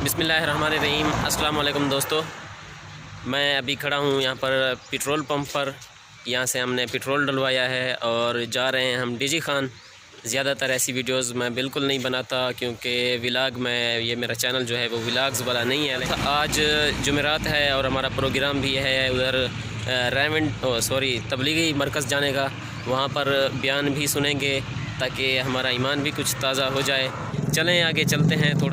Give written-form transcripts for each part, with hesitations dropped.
बिस्मिल्लाहिर्रहमानिर्रहीम। अस्सलाम वालेकुम दोस्तों, मैं अभी खड़ा हूँ यहाँ पर पेट्रोल पंप पर। यहाँ से हमने पेट्रोल डलवाया है और जा रहे हैं हम डीजी खान। ज़्यादातर ऐसी वीडियोस मैं बिल्कुल नहीं बनाता क्योंकि व्लॉग में ये मेरा चैनल जो है वो व्लॉग्स वाला नहीं है। आज जुमेरात है और हमारा प्रोग्राम भी है उधर तबलीगी मरकज़ जाने का। वहाँ पर बयान भी सुनेंगे ताकि हमारा ईमान भी कुछ ताज़ा हो जाए। चलें आगे चलते हैं थोड़ा।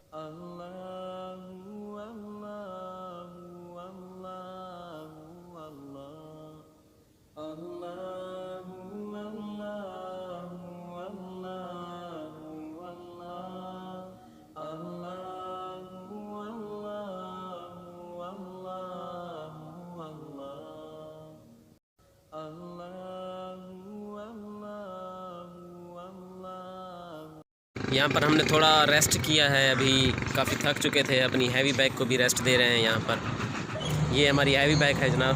यहाँ पर हमने थोड़ा रेस्ट किया है, अभी काफ़ी थक चुके थे। अपनी हैवी बैग को भी रेस्ट दे रहे हैं यहाँ पर। ये हमारी हैवी बैग है जनाब,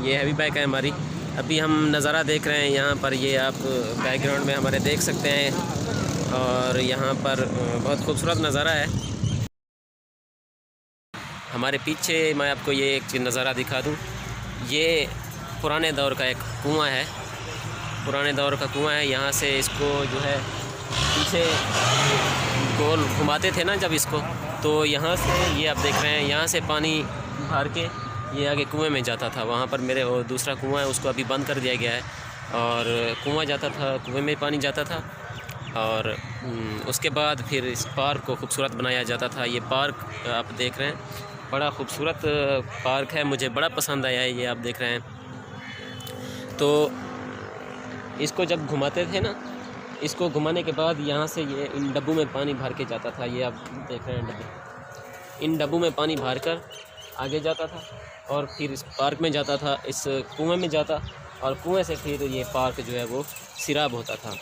ये हैवी बैग है हमारी। अभी हम नज़ारा देख रहे हैं यहाँ पर, ये आप बैकग्राउंड में हमारे देख सकते हैं। और यहाँ पर बहुत खूबसूरत नज़ारा है। हमारे पीछे मैं आपको ये एक नज़ारा दिखा दूँ। ये पुराने दौर का एक कुआं है, पुराने दौर का कुआं है। यहाँ से इसको जो है पीछे गोल घुमाते थे ना जब इसको, तो यहाँ से ये आप देख रहे हैं, यहाँ से पानी भर के ये आगे कुएं में जाता था। वहाँ पर मेरे और दूसरा कुआं है, उसको अभी बंद कर दिया गया है। और कुआं जाता था, कुएं में पानी जाता था। और उसके बाद फिर इस पार्क को खूबसूरत बनाया जाता था। ये पार्क आप देख रहे हैं, बड़ा खूबसूरत पार्क है, मुझे बड़ा पसंद आया है। ये आप देख रहे हैं, तो इसको जब घुमाते थे ना, इसको घुमाने के बाद यहाँ से ये इन डब्बों में पानी भर के जाता था। ये आप देख रहे हैं डब्बे, इन डब्बों में पानी भर कर आगे जाता था और फिर इस पार्क में जाता था, इस कुएं में जाता, और कुएं से फिर ये पार्क जो है वो सिराब होता था।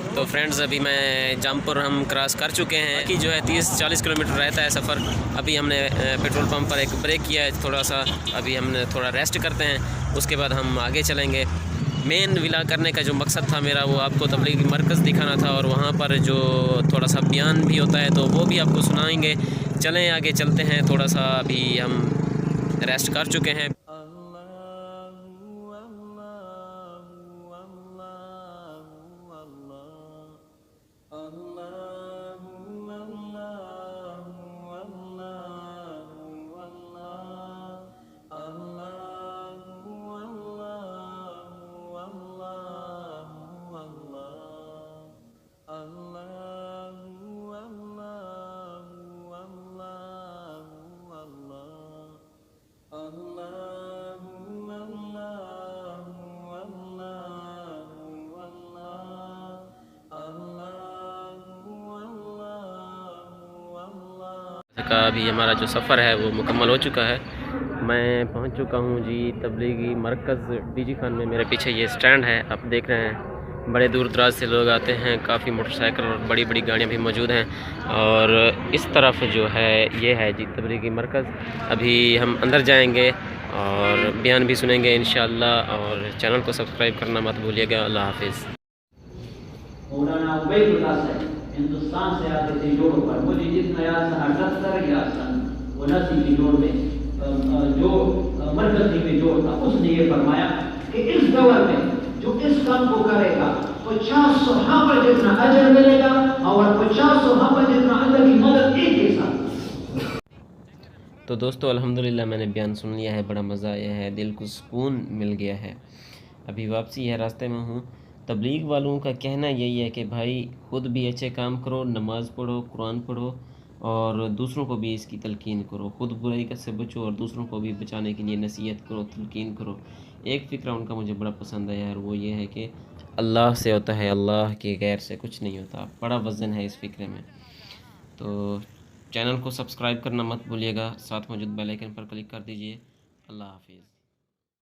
तो फ्रेंड्स, अभी मैं जामपुर हम क्रॉस कर चुके हैं कि जो है 30-40 किलोमीटर रहता है सफ़र। अभी हमने पेट्रोल पंप पर एक ब्रेक किया है थोड़ा सा, अभी हमने थोड़ा रेस्ट करते हैं, उसके बाद हम आगे चलेंगे। मेन व्लॉग करने का जो मकसद था मेरा, वो आपको तबलीगी मरकज़ दिखाना था और वहाँ पर जो थोड़ा सा बयान भी होता है तो वो भी आपको सुनाएंगे। चलें आगे चलते हैं थोड़ा सा, अभी हम रेस्ट कर चुके हैं। का अभी हमारा जो सफ़र है वो मुकम्मल हो चुका है। मैं पहुंच चुका हूं जी तबलीगी मरकज़ डीजी खान में। मेरे पीछे ये स्टैंड है, आप देख रहे हैं, बड़े दूर दराज से लोग आते हैं, काफ़ी मोटरसाइकिल और बड़ी बड़ी गाड़ियां भी मौजूद हैं। और इस तरफ जो है ये है जी तबलीगी मरकज़। अभी हम अंदर जाएंगे और बयान भी सुनेंगे इंशाअल्लाह। और चैनल को सब्सक्राइब करना मत भूलिएगा। अल्लाह हाफिज़। हिंदुस्तान से आते थे जोड़ पर, मुझे जितना याद सन 78 या सन 79 की जोड़ में जो मरकजी में जोड़ था, उसने ये फरमाया कि इस दौर में जो इस काम को करेगा 50 सहाबा जितना अजर मिलेगा और 50 सहाबा जितना अल्लाह की मदद एक के साथ। तो दोस्तों, अल्हम्दुलिल्लाह मैंने बयान सुन लिया है, बड़ा मज़ा आया है, दिल को सुकून मिल गया है। अभी वापसी है, रास्ते में हूँ। तबलीग वालों का कहना यही है कि भाई खुद भी अच्छे काम करो, नमाज़ पढ़ो, कुरान पढ़ो और दूसरों को भी इसकी तलकीन करो। खुद बुराई से बचो और दूसरों को भी बचाने के लिए नसीहत करो, तलकीन करो। एक फ़िक्र उनका मुझे बड़ा पसंद आया और वो ये है कि अल्लाह से होता है, अल्लाह के गैर से कुछ नहीं होता। बड़ा वज़न है इस फ़िक्र में। तो चैनल को सब्सक्राइब करना मत भूलिएगा, साथ मौजूद बेल आइकन पर क्लिक कर दीजिए। अल्लाह हाफिज़।